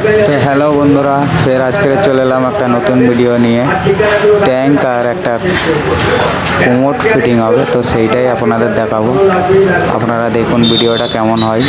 তো হ্যালো বন্ধুরা, ফের আজকে চলে এলাম একটা নতুন ভিডিও নিয়ে। ট্যাঙ্ক আর একটা কোমোড ফিটিং হবে, তো সেইটাই আপনাদের দেখাবো। আপনারা দেখুন ভিডিওটা কেমন হয়।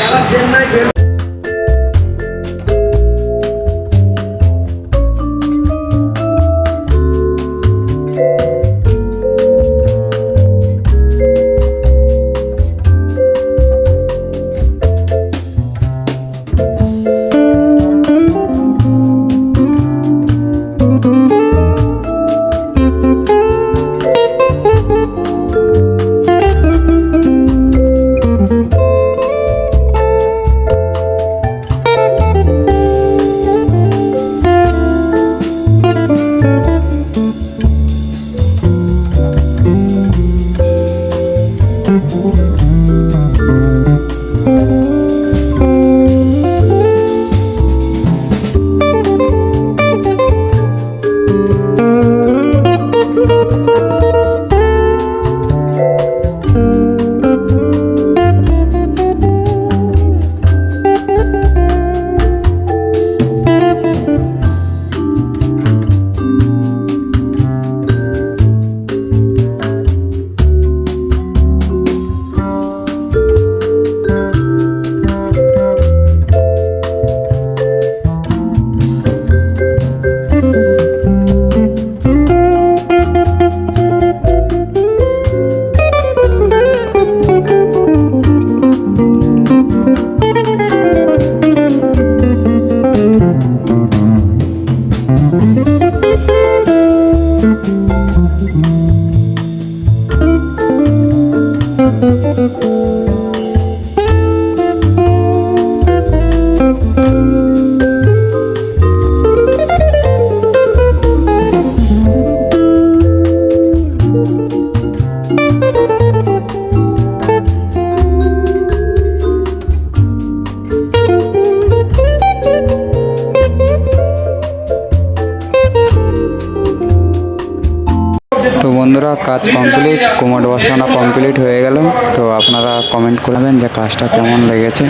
তো বন্ধুরা, কাজ কমপ্লিট, কোমোড বসানো কমপ্লিট হয়ে গেল। তো আপনারা কমেন্ট করবেন যে কাজটা কেমন লেগেছে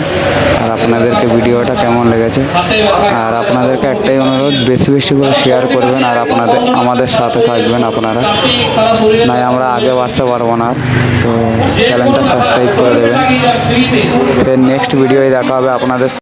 আর আপনাদেরকে ভিডিওটা কেমন লেগেছে। আর আপনাদেরকে একটাই অনুরোধ, বেশি বেশি করে শেয়ার করবেন আর আমাদের সাথে থাকবেন আপনারা, নাই আমরা আগে বাড়তে পারবো না। তো চ্যানেলটা সাবস্ক্রাইব করে দেবেন। নেক্সট ভিডিওয় দেখা হবে আপনাদের।